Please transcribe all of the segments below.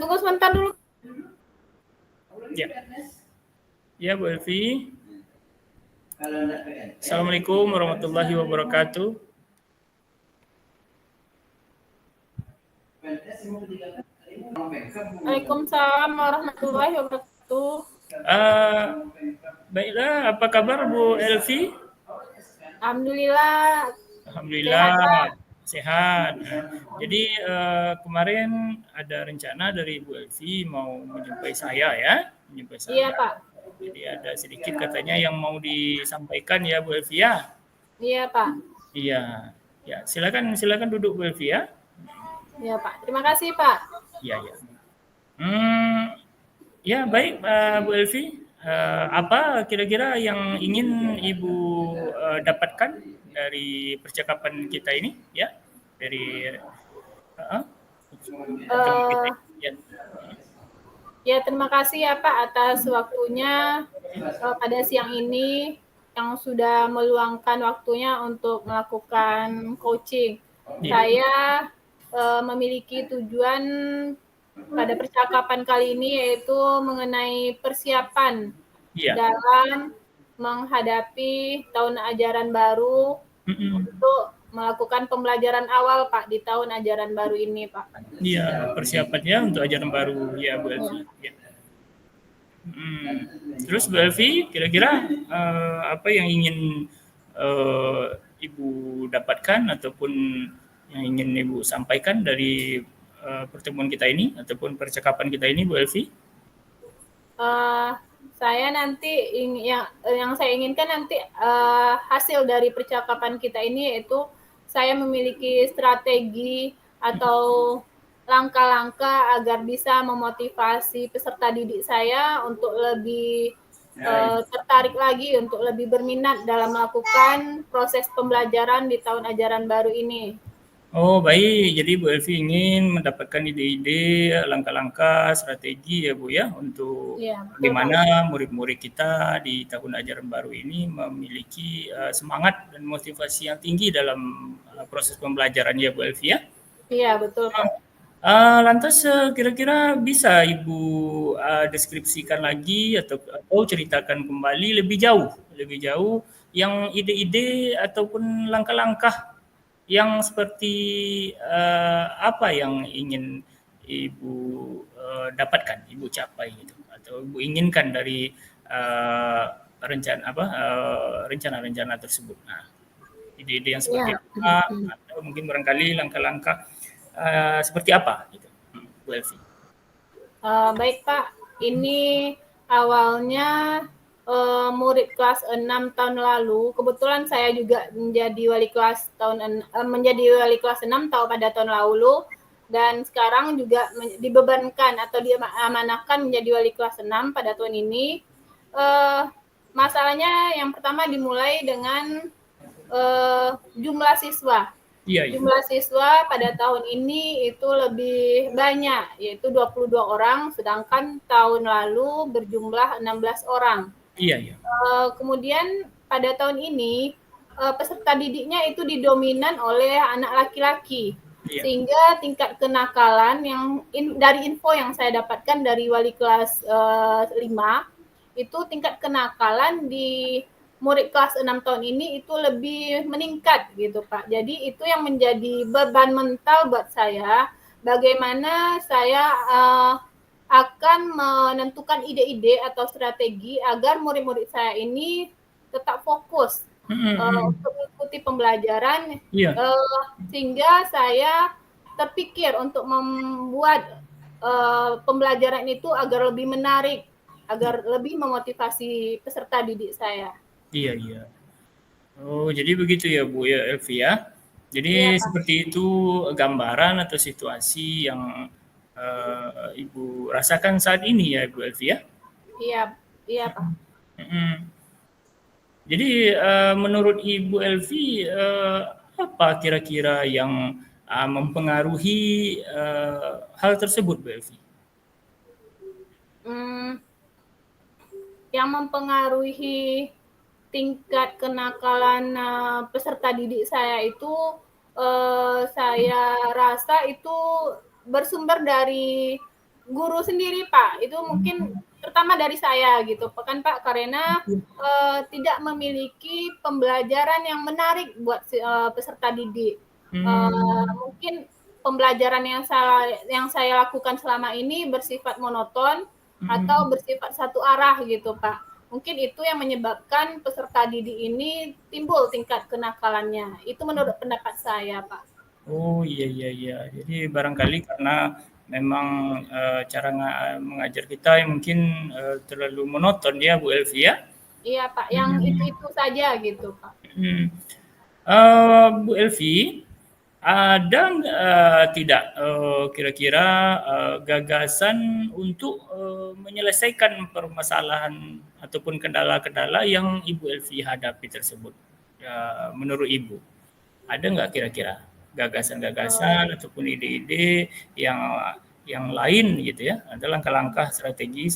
Tunggu sebentar dulu. Ya. Ya, Bu Elvi. Assalamualaikum warahmatullahi wabarakatuh. Waalaikumsalam warahmatullahi wabarakatuh. Baiklah, apa kabar Bu Elvi? Alhamdulillah. Alhamdulillah Sehat, Pak. sehat. Jadi kemarin ada rencana dari Bu Elvi mau menjumpai saya ya, menjumpai saya. Iya, Pak. Jadi ada sedikit katanya yang mau disampaikan ya Bu Elvi ya. Iya, Pak. Iya, ya silakan duduk Bu Elvi ya. Iya, Pak. Terima kasih, Pak. Iya ya. Ya baik Bu Elvi. Apa kira-kira yang ingin Ibu dapatkan dari percakapan kita ini ya, dari Ya, terima kasih ya Pak atas waktunya pada siang ini yang sudah meluangkan waktunya untuk melakukan coaching. Saya memiliki tujuan pada percakapan kali ini yaitu mengenai persiapan dalam menghadapi tahun ajaran baru untuk melakukan pembelajaran awal Pak di tahun ajaran baru ini Pak. Iya, persiapannya untuk ajaran baru ya Bu Elvi. Ya. Terus Bu Elvi, kira-kira apa yang ingin Ibu dapatkan ataupun yang ingin Ibu sampaikan dari pertemuan kita ini ataupun percakapan kita ini Bu Elvi? Saya nanti yang saya inginkan nanti hasil dari percakapan kita ini yaitu saya memiliki strategi atau langkah-langkah agar bisa memotivasi peserta didik saya untuk lebih tertarik lagi untuk lebih berminat dalam melakukan proses pembelajaran di tahun ajaran baru ini. Oh baik, jadi Bu Elvi ingin mendapatkan ide-ide, langkah-langkah, strategi ya Bu ya untuk bagaimana murid-murid kita di tahun ajaran baru ini memiliki semangat dan motivasi yang tinggi dalam proses pembelajaran ya Bu Elvi ya? Iya betul Pak. Lantas kira-kira bisa Ibu deskripsikan lagi atau ceritakan kembali lebih jauh yang ide-ide ataupun langkah-langkah yang seperti apa yang ingin Ibu dapatkan, Ibu capai gitu, atau Ibu inginkan dari rencana-rencana tersebut. Nah, ide-ide yang seperti apa atau mungkin barangkali langkah-langkah seperti apa gitu, Bu Elvi? Baik Pak, ini awalnya murid kelas 6 tahun lalu, kebetulan saya juga menjadi wali kelas menjadi wali kelas 6 pada tahun lalu, dan sekarang juga dibebankan atau diamanahkan menjadi wali kelas 6 pada tahun ini. Masalahnya yang pertama dimulai dengan jumlah siswa. Jumlah siswa pada tahun ini itu lebih banyak, yaitu 22 orang, sedangkan tahun lalu berjumlah 16 orang. Iya. Kemudian pada tahun ini peserta didiknya itu didominan oleh anak laki-laki, sehingga tingkat kenakalan yang dari info yang saya dapatkan dari wali kelas 5 itu tingkat kenakalan di murid kelas 6 tahun ini itu lebih meningkat gitu Pak. Jadi itu yang menjadi beban mental buat saya, bagaimana saya akan menentukan ide-ide atau strategi agar murid-murid saya ini tetap fokus untuk mengikuti pembelajaran, sehingga saya terpikir untuk membuat pembelajaran itu agar lebih menarik, agar lebih memotivasi peserta didik saya. Iya. Oh, jadi begitu ya Bu ya Elvi ya. Jadi seperti itu gambaran atau situasi yang Ibu rasakan saat ini ya Bu Elvi ya? Iya Pak. Jadi menurut Ibu Elvi apa kira-kira yang mempengaruhi hal tersebut Bu Elvi? Yang mempengaruhi tingkat kenakalan peserta didik saya itu saya rasa itu bersumber dari guru sendiri Pak, itu mungkin pertama dari saya gitu kan Pak, karena tidak memiliki pembelajaran yang menarik buat peserta didik. Mungkin pembelajaran yang saya lakukan selama ini bersifat monoton atau bersifat satu arah gitu Pak. Mungkin itu yang menyebabkan peserta didik ini timbul tingkat kenakalannya. Itu menurut pendapat saya Pak. Oh iya iya iya. Jadi barangkali karena memang cara mengajar kita yang mungkin terlalu monoton ya Bu Elvi ya. Iya Pak, yang itu saja gitu Pak. Bu Elvi, ada tidak kira-kira gagasan untuk menyelesaikan permasalahan ataupun kendala-kendala yang Ibu Elvi hadapi tersebut? Menurut Ibu, ada nggak kira-kira gagasan-gagasan ataupun ide-ide yang lain gitu ya? Ada langkah-langkah strategi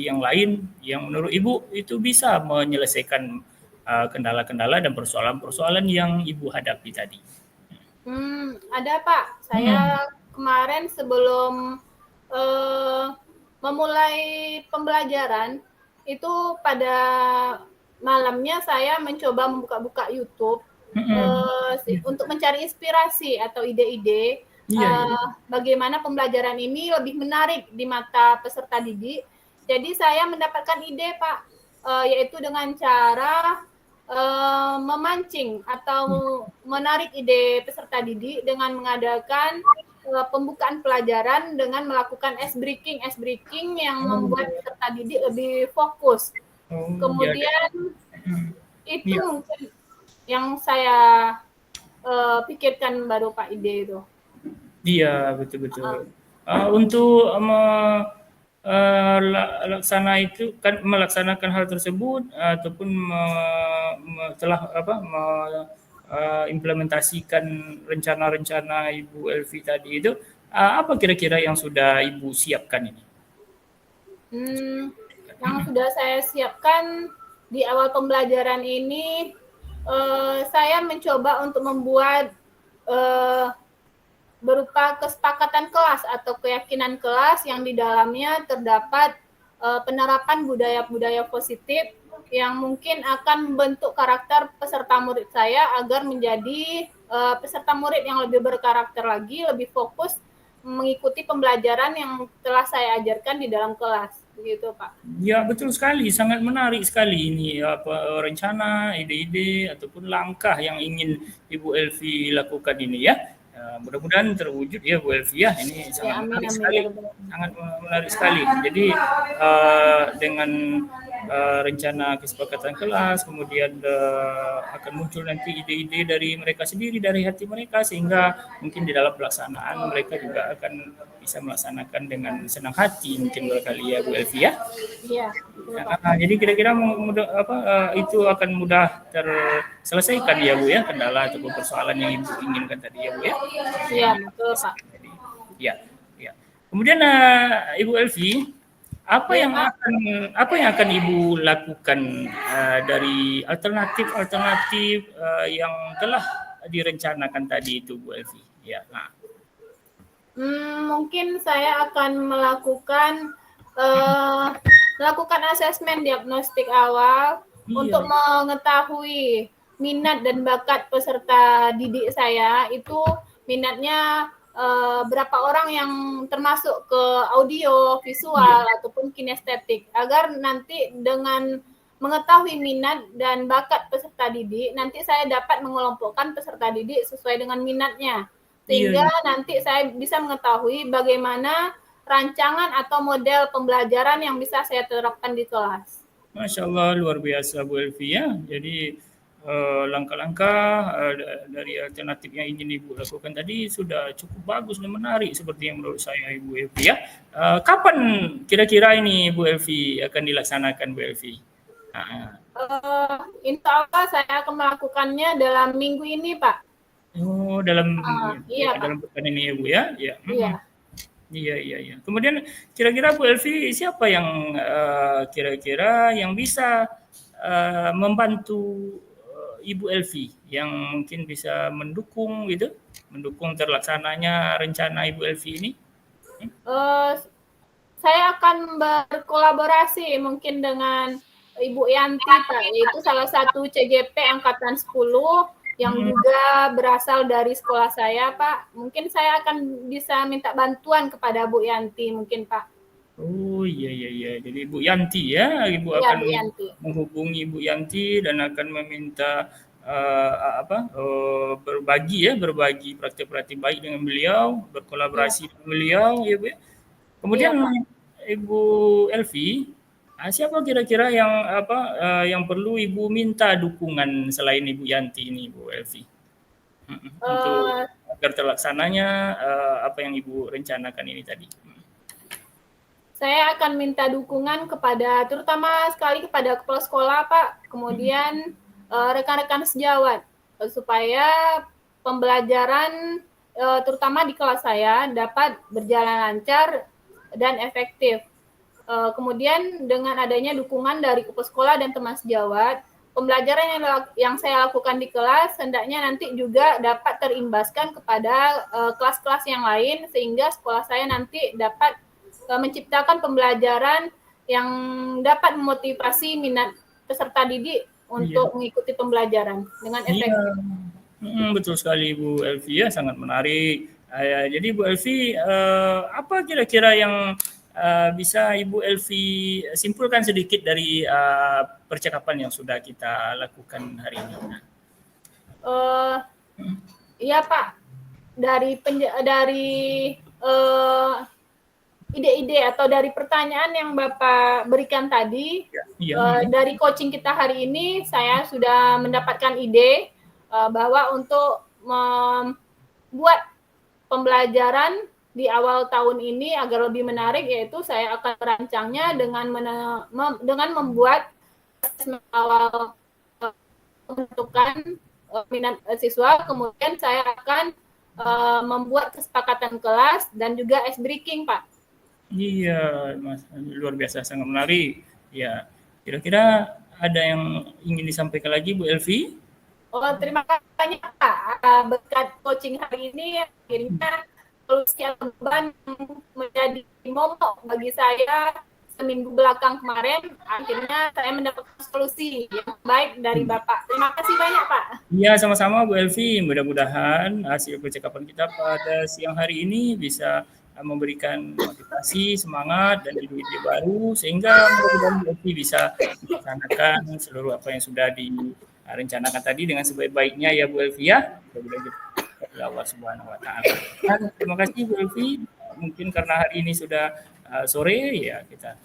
yang lain yang menurut Ibu itu bisa menyelesaikan kendala-kendala dan persoalan-persoalan yang Ibu hadapi tadi? Ada Pak. Saya kemarin sebelum memulai pembelajaran itu pada malamnya saya mencoba membuka-buka YouTube untuk mencari inspirasi atau ide-ide bagaimana pembelajaran ini lebih menarik di mata peserta didik. Jadi saya mendapatkan ide Pak, yaitu dengan cara memancing atau menarik ide peserta didik dengan mengadakan pembukaan pelajaran dengan melakukan ice breaking yang membuat peserta didik lebih fokus. Kemudian itu mungkin yang saya pikirkan baru Pak ide itu. Iya betul-betul. Untuk melaksanakan hal tersebut ataupun telah implementasikan rencana-rencana Ibu Elvi tadi itu, apa kira-kira yang sudah Ibu siapkan ini? Yang sudah saya siapkan di awal pembelajaran ini, saya mencoba untuk membuat berupa kesepakatan kelas atau keyakinan kelas yang di dalamnya terdapat penerapan budaya-budaya positif yang mungkin akan membentuk karakter peserta murid saya agar menjadi peserta murid yang lebih berkarakter lagi, lebih fokus mengikuti pembelajaran yang telah saya ajarkan di dalam kelas. Begitu, Pak. Ya, betul sekali. Sangat menarik sekali ini rencana, ide-ide ataupun langkah yang ingin Ibu Elvi lakukan ini ya. Mudah-mudahan terwujud ya Bu Elvi ya. Ini sangat menarik sekali. Sangat menarik sekali. Jadi dengan rencana kesepakatan kelas, kemudian akan muncul nanti ide-ide dari mereka sendiri, dari hati mereka, sehingga mungkin di dalam pelaksanaan mereka juga akan bisa melaksanakan dengan senang hati mungkin barangkali ya Bu Elvi ya. Iya. Jadi kira-kira itu akan mudah terselesaikan ya Bu ya, kendala ataupun persoalan yang Ibu inginkan tadi ya Bu ya. Iya betul Pak. Ya, ya. Kemudian Ibu Elvi, apa yang akan Ibu lakukan dari alternatif yang telah direncanakan tadi itu Bu Elvi? Ya. Mungkin saya akan melakukan asesmen diagnostik awal untuk mengetahui minat dan bakat peserta didik saya itu minatnya berapa orang yang termasuk ke audio, visual ataupun kinestetik, agar nanti dengan mengetahui minat dan bakat peserta didik nanti saya dapat mengelompokkan peserta didik sesuai dengan minatnya, sehingga nanti saya bisa mengetahui bagaimana rancangan atau model pembelajaran yang bisa saya terapkan di kelas. Masya Allah, luar biasa Bu Elvi ya. Jadi langkah-langkah dari alternatif yang ingin Ibu lakukan tadi sudah cukup bagus dan menarik seperti yang menurut saya Ibu Elvi ya. Kapan kira-kira ini Bu Elvi akan dilaksanakan Bu Elvi? Insya Allah saya akan melakukannya dalam minggu ini Pak. Oh, dalam pekan ini ya Bu ya? Iya. Kemudian kira-kira Bu Elvi siapa yang kira-kira yang bisa membantu Ibu Elvi yang mungkin bisa mendukung terlaksananya rencana Ibu Elvi ini? Saya akan berkolaborasi mungkin dengan Ibu Yanti, Pak, yaitu salah satu CGP angkatan 10 yang juga berasal dari sekolah saya, Pak. Mungkin saya akan bisa minta bantuan kepada Bu Yanti mungkin, Pak. Oh, iya. Jadi Ibu Yanti ya, Ibu Ya, akan Bu Yanti. menghubungi Ibu Yanti dan akan meminta berbagi praktik-praktik baik dengan beliau, berkolaborasi dengan beliau, ya Bu. Kemudian Ibu Elvi, siapa kira-kira yang perlu Ibu minta dukungan selain Ibu Yanti ini, Bu Elvi? Untuk agar terlaksananya apa yang Ibu rencanakan ini tadi. Saya akan minta dukungan kepada, terutama sekali kepada kepala sekolah, Pak, kemudian rekan-rekan sejawat, supaya pembelajaran terutama di kelas saya dapat berjalan lancar dan efektif. Kemudian dengan adanya dukungan dari kepala sekolah dan teman sejawat, pembelajaran yang saya lakukan di kelas hendaknya nanti juga dapat terimbaskan kepada kelas-kelas yang lain, sehingga sekolah saya nanti dapat menciptakan pembelajaran yang dapat memotivasi minat peserta didik untuk mengikuti pembelajaran dengan efektif. Betul sekali Bu Elvi, ya sangat menarik. Jadi Bu Elvi, apa kira-kira yang bisa Ibu Elvi simpulkan sedikit dari percakapan yang sudah kita lakukan hari ini? Iya Pak, dari ide-ide atau dari pertanyaan yang Bapak berikan tadi, dari coaching kita hari ini, saya sudah mendapatkan ide bahwa untuk membuat pembelajaran di awal tahun ini agar lebih menarik, yaitu saya akan merancangnya dengan membuat awal menentukan minat siswa, kemudian saya akan membuat kesepakatan kelas dan juga ice breaking, Pak. Iya, Mas, luar biasa, sangat menarik. Ya, kira-kira ada yang ingin disampaikan lagi, Bu Elvi? Oh, terima kasih banyak, Pak. Berkat coaching hari ini, akhirnya solusi beban menjadi momok bagi saya seminggu belakang kemarin. Akhirnya saya mendapatkan solusi yang baik dari Bapak. Terima kasih banyak, Pak. Iya, sama-sama Bu Elvi. Mudah-mudahan hasil percakapan kita pada siang hari ini bisa memberikan motivasi, semangat, dan ide-ide baru, sehingga mudah-mudahan Bu Elvi bisa melaksanakan seluruh apa yang sudah direncanakan tadi dengan sebaik-baiknya ya Bu Elvi ya. Allah Subhanahu wa taala. Terima kasih Bu Elvi. Mungkin karena hari ini sudah sore ya, kita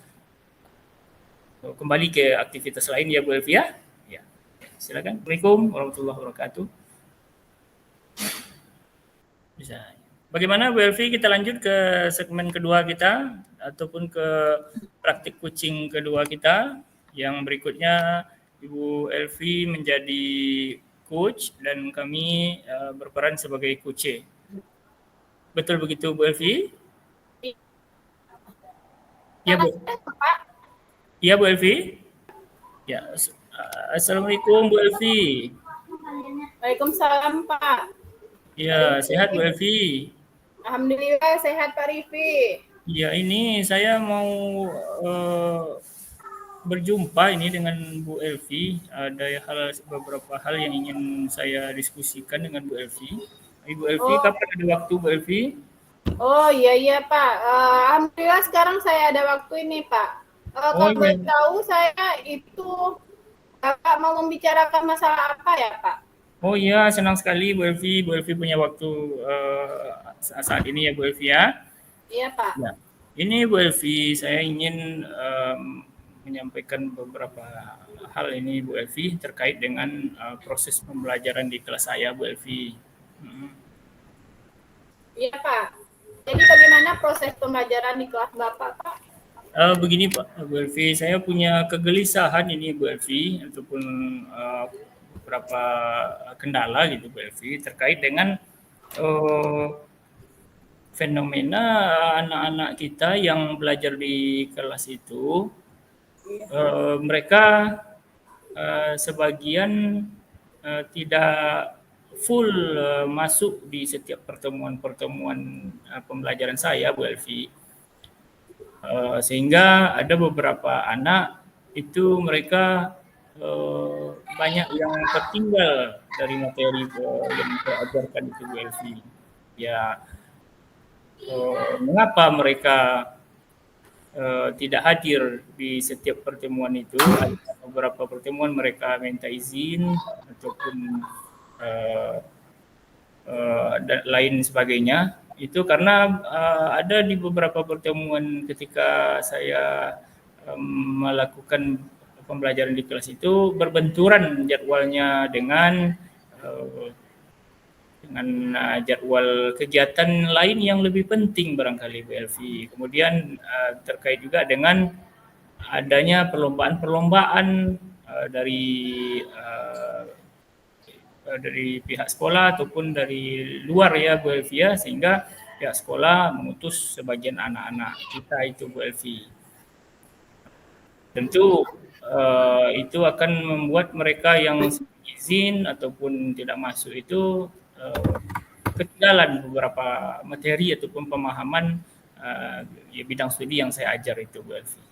kembali ke aktivitas lain ya Bu Elvi ya. Ya. Silakan. Assalamualaikum warahmatullahi wabarakatuh. Bisa. Bagaimana Bu Elvi, kita lanjut ke segmen kedua kita ataupun ke praktik coaching kedua kita. Yang berikutnya Ibu Elvi menjadi coach dan kami berperan sebagai coach. Betul begitu Bu Elvi? Ya Bu. Iya Bu Elvi? Ya. Assalamualaikum Bu Elvi. Waalaikumsalam Pak. Ya, sehat Bu Elvi? Alhamdulillah sehat Pak Rifi. Ya, ini saya mau berjumpa ini dengan Bu Elvi. Ada beberapa hal yang ingin saya diskusikan dengan Bu Elvi. Ibu Elvi, kapan ada waktu Bu Elvi? Oh iya Pak. Alhamdulillah sekarang saya ada waktu ini Pak. Kalau boleh tahu saya itu Bapak mau membicarakan masalah apa ya Pak? Oh iya, senang sekali Bu Elvi. Bu Elvi punya waktu saat ini ya Bu Elvi ya. Iya Pak. Ya. Ini Bu Elvi, saya ingin menyampaikan beberapa hal ini Bu Elvi terkait dengan proses pembelajaran di kelas saya Bu Elvi. Iya Pak. Jadi bagaimana proses pembelajaran di kelas Bapak Pak? Begini Pak Bu Elvi, saya punya kegelisahan ini Bu Elvi ataupun beberapa kendala gitu Bu Elvi terkait dengan fenomena anak-anak kita yang belajar di kelas itu, mereka sebagian tidak full masuk di setiap pertemuan-pertemuan pembelajaran saya Bu Elvi. Sehingga ada beberapa anak itu mereka banyak yang tertinggal dari materi yang saya ajarkan itu Bu Elvi. Ya, mengapa mereka tidak hadir di setiap pertemuan itu? Ada beberapa pertemuan mereka minta izin ataupun lain sebagainya. Itu karena ada di beberapa pertemuan ketika saya melakukan pembelajaran di kelas itu berbenturan jadwalnya dengan jadwal kegiatan lain yang lebih penting barangkali Bu Elvi. Kemudian terkait juga dengan adanya perlombaan-perlombaan dari pihak sekolah ataupun dari luar ya Bu Elvi ya, sehingga pihak sekolah mengutus sebagian anak-anak kita itu Bu Elvi. Tentu itu akan membuat mereka yang izin ataupun tidak masuk itu ketinggalan beberapa materi ataupun pemahaman bidang studi yang saya ajar itu Bu Elvi.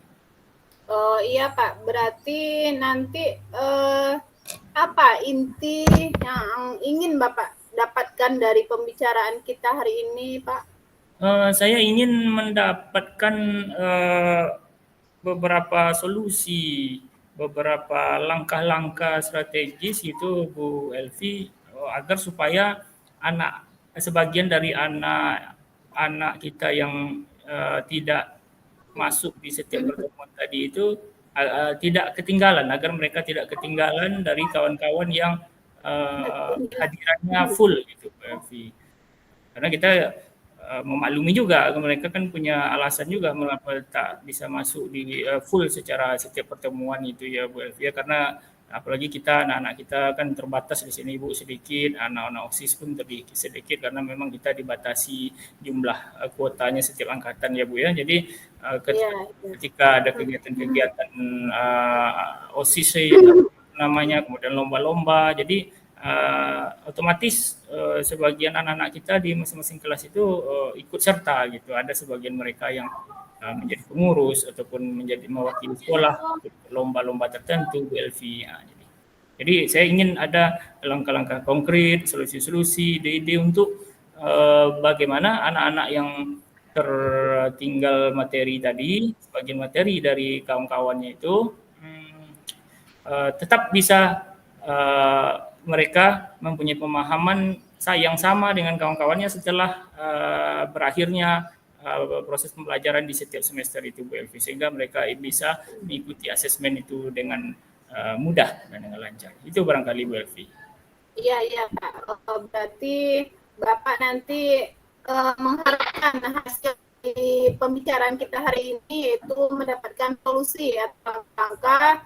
Oh iya Pak, berarti nanti apa inti yang ingin Bapak dapatkan dari pembicaraan kita hari ini Pak? Saya ingin mendapatkan beberapa solusi, beberapa langkah-langkah strategis itu Bu Elvi, agar supaya sebagian dari anak kita yang tidak masuk di setiap pertemuan tadi itu tidak ketinggalan, agar mereka tidak ketinggalan dari kawan-kawan yang hadirannya full gitu Bu Elvi. Karena kita memaklumi juga mereka kan punya alasan juga mengapa tak bisa masuk di full secara setiap pertemuan itu ya Bu Elvia, karena apalagi kita anak-anak kita kan terbatas di sini Bu, sedikit anak-anak OSIS pun sedikit karena memang kita dibatasi jumlah kuotanya setiap angkatan ya Bu ya. Jadi ketika ada kegiatan-kegiatan OSIS namanya, kemudian lomba-lomba, jadi otomatis sebagian anak-anak kita di masing-masing kelas itu ikut serta gitu. Ada sebagian mereka yang menjadi pengurus ataupun menjadi mewakili sekolah lomba-lomba tertentu Bu Elvi. Jadi saya ingin ada langkah-langkah konkret, solusi-solusi, ide-ide untuk bagaimana anak-anak yang tertinggal materi tadi, sebagian materi dari kawan-kawannya itu tetap bisa mereka mempunyai pemahaman yang sama dengan kawan-kawannya setelah berakhirnya proses pembelajaran di setiap semester itu Bu Elvi, sehingga mereka bisa mengikuti asesmen itu dengan mudah dan dengan lancar. Itu barangkali Bu Elvi. Iya Pak. Berarti Bapak nanti mengharapkan hasil di pembicaraan kita hari ini yaitu mendapatkan solusi atau langkah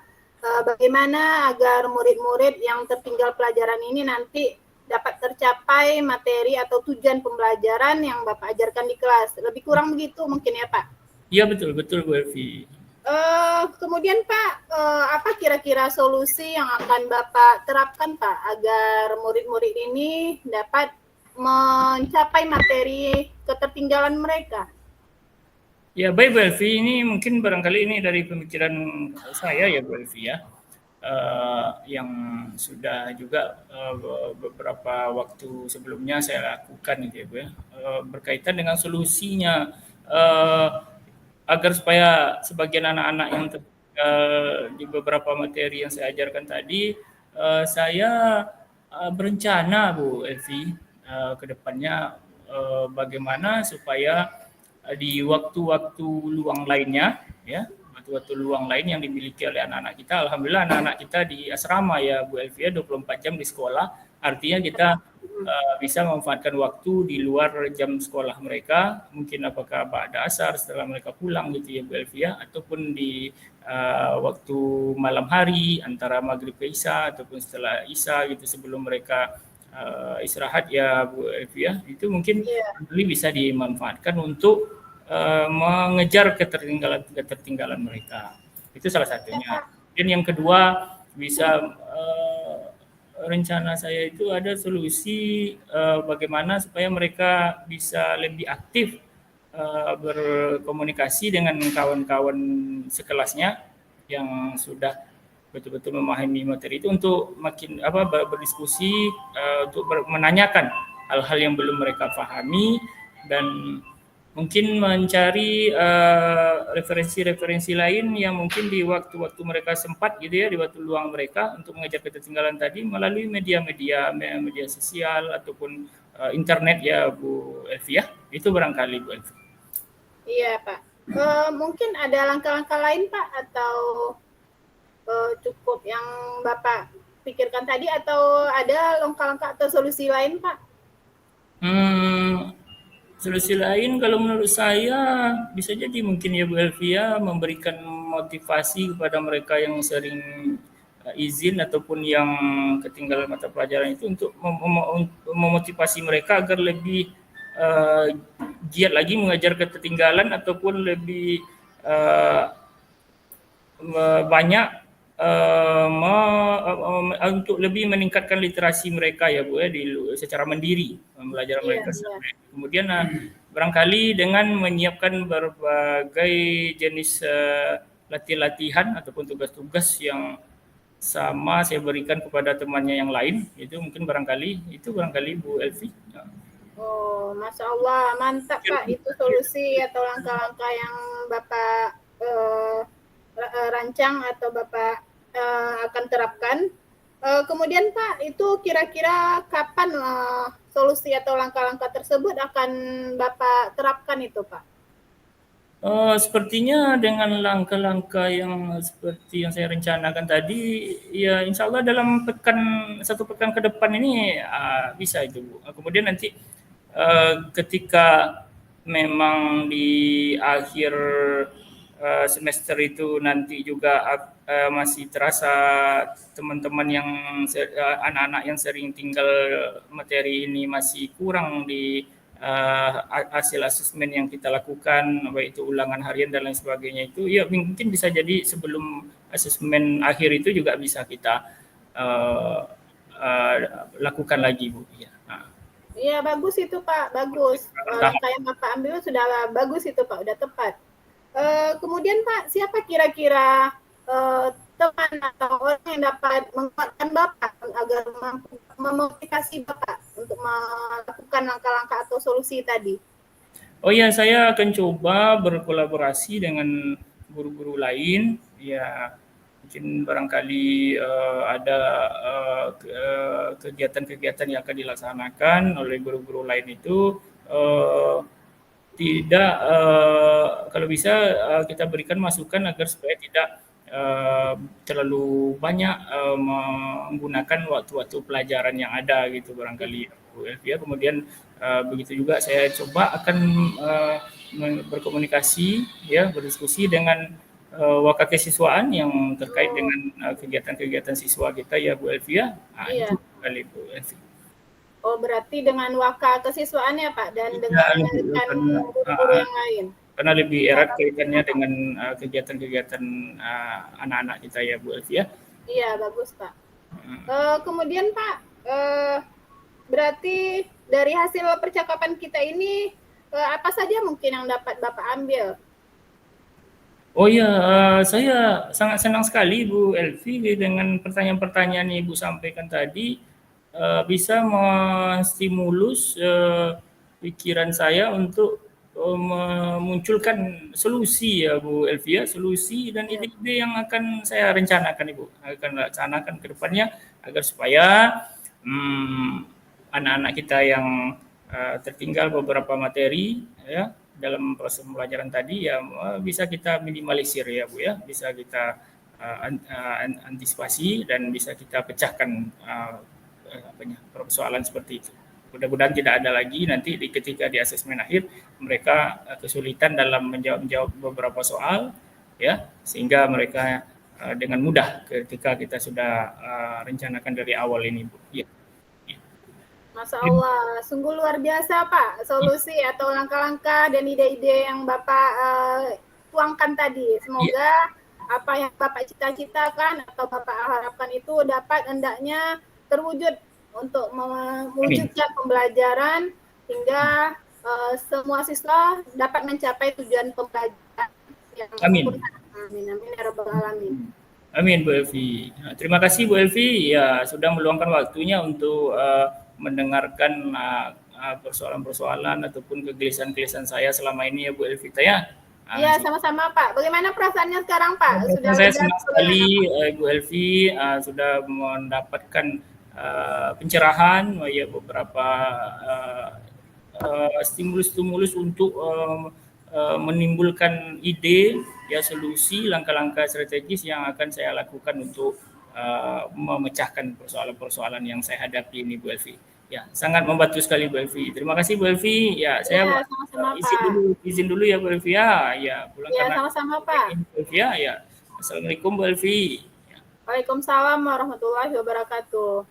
bagaimana agar murid-murid yang tertinggal pelajaran ini nanti dapat tercapai materi atau tujuan pembelajaran yang Bapak ajarkan di kelas. Lebih kurang begitu mungkin ya Pak? Iya betul Bu Elvi. Kemudian Pak, apa kira-kira solusi yang akan Bapak terapkan Pak agar murid-murid ini dapat mencapai materi ketertinggalan mereka? Ya baik Bu Elvi, ini mungkin barangkali ini dari pemikiran saya ya Bu Elvi ya, yang sudah juga beberapa waktu sebelumnya saya lakukan gitu ya Bu ya, berkaitan dengan solusinya agar supaya sebagian anak-anak yang tertinggal di beberapa materi yang saya ajarkan tadi, saya berencana Bu Elvi ke depannya bagaimana supaya di waktu-waktu luang lainnya ya, waktu-waktu luang lain yang dimiliki oleh anak-anak kita. Alhamdulillah anak-anak kita di asrama ya Bu Elvia 24 jam di sekolah, artinya kita bisa memanfaatkan waktu di luar jam sekolah mereka, mungkin apakah ba'da asar setelah mereka pulang gitu ya Bu Elvia, ataupun di waktu malam hari antara maghrib ke isya ataupun setelah isya gitu, sebelum mereka istirahat ya Bu Elvia, itu mungkin bisa dimanfaatkan untuk mengejar ketertinggalan mereka. Itu salah satunya. Dan yang kedua, bisa rencana saya itu ada solusi bagaimana supaya mereka bisa lebih aktif berkomunikasi dengan kawan-kawan sekelasnya yang sudah betul-betul memahami materi itu untuk makin berdiskusi, untuk menanyakan hal-hal yang belum mereka pahami, dan mungkin mencari referensi-referensi lain yang mungkin di waktu-waktu mereka sempat gitu ya, di waktu luang mereka untuk mengejar ketertinggalan tadi melalui media sosial ataupun internet ya Bu Elvi ya. Itu barangkali Bu Elvi. Iya Pak. Mungkin ada langkah-langkah lain Pak, atau cukup yang Bapak pikirkan tadi, atau ada langkah-langkah atau solusi lain Pak? Solusi lain kalau menurut saya bisa jadi mungkin ya Bu Elvia memberikan motivasi kepada mereka yang sering izin ataupun yang ketinggalan mata pelajaran itu untuk memotivasi mereka agar lebih giat lagi mengajar ketertinggalan ataupun lebih banyak untuk lebih meningkatkan literasi mereka ya Bu ya, secara mandiri belajar mereka. Kemudian barangkali dengan menyiapkan berbagai jenis latihan ataupun tugas-tugas yang sama saya berikan kepada temannya yang lain, itu mungkin barangkali Bu Elvi. Oh, Masya Allah, mantap Pak, itu solusi atau langkah-langkah yang Bapak rancang atau Bapak akan terapkan. Kemudian Pak, itu kira-kira kapan solusi atau langkah-langkah tersebut akan Bapak terapkan itu Pak? Sepertinya dengan langkah-langkah yang seperti yang saya rencanakan tadi, ya insya Allah dalam satu pekan ke depan ini bisa itu Bu. Kemudian nanti ketika memang di akhir semester itu nanti juga masih terasa teman-teman yang anak-anak yang sering tinggal materi ini masih kurang di hasil asesmen yang kita lakukan, baik itu ulangan harian dan lain sebagainya, itu ya mungkin bisa jadi sebelum asesmen akhir itu juga bisa kita lakukan lagi Bu. Iya bagus itu Pak, bagus. Langkah yang Bapak ambil sudah bagus itu Pak, udah tepat. Kemudian Pak, siapa kira-kira teman atau orang yang dapat menguatkan Bapak agar mampu memotivasi Bapak untuk melakukan langkah-langkah atau solusi tadi? Oh ya, saya akan coba berkolaborasi dengan guru-guru lain. Ya, mungkin barangkali ada kegiatan-kegiatan yang akan dilaksanakan oleh guru-guru lain itu. Tidak kalau bisa kita berikan masukan agar supaya tidak terlalu banyak menggunakan waktu-waktu pelajaran yang ada gitu barangkali Bu Elvia. Kemudian begitu juga saya coba akan berkomunikasi ya, berdiskusi dengan wakil kesiswaan yang terkait dengan kegiatan-kegiatan siswa kita ya Bu Elvia. Iya. Itu kali Bu Elvia. Oh, berarti dengan wakil kesiswaannya Pak, dan dengan guru-guru yang lain. Karena lebih erat kaitannya dengan kegiatan-kegiatan anak-anak kita ya Bu Elvia. Iya, bagus Pak. Kemudian Pak, berarti dari hasil percakapan kita ini apa saja mungkin yang dapat Bapak ambil? Oh ya, saya sangat senang sekali Bu Elvi dengan pertanyaan-pertanyaan yang Ibu sampaikan tadi. Bisa menstimulus pikiran saya untuk memunculkan solusi ya Bu Elvia, solusi dan ide-ide yang akan saya rencanakan Ibu, akan laksanakan ke depannya agar supaya anak-anak kita yang tertinggal beberapa materi ya dalam proses pembelajaran tadi ya bisa kita minimalisir ya Bu ya, bisa kita antisipasi dan bisa kita pecahkan persoalan seperti itu. Mudah-mudahan tidak ada lagi nanti ketika di asesmen akhir mereka kesulitan dalam menjawab beberapa soal ya, sehingga mereka dengan mudah ketika kita sudah rencanakan dari awal ini Bu. Ya. Masya Allah, sungguh luar biasa Pak solusi atau langkah-langkah dan ide-ide yang Bapak tuangkan tadi. Semoga apa yang Bapak cita-citakan atau Bapak harapkan itu dapat hendaknya terwujud untuk mewujudkan pembelajaran hingga semua siswa dapat mencapai tujuan pembelajaran yang sempurna. Amin, amin ya rabbal alamin. Amin Bu Elvi. Nah, terima kasih Bu Elvi ya sudah meluangkan waktunya untuk mendengarkan persoalan-persoalan ataupun kegelisahan-kegelisahan saya selama ini ya Bu Elvita ya. Iya, sama-sama Pak. Bagaimana perasaannya sekarang Pak? Saya senang sekali Bu Elvi sudah mendapatkan pencerahan ya beberapa stimulus-stimulus untuk menimbulkan ide ya solusi langkah-langkah strategis yang akan saya lakukan untuk memecahkan persoalan-persoalan yang saya hadapi ini Bu Elvi. Ya, sangat membantu sekali Bu Elvi. Terima kasih Bu Elvi. Ya, saya sama-sama, izin dulu ya Bu Elvi ya. Ya, pulang ya, sama-sama Pak. Bu Elvi ya. Assalamualaikum Bu Elvi. Waalaikumsalam warahmatullahi wabarakatuh.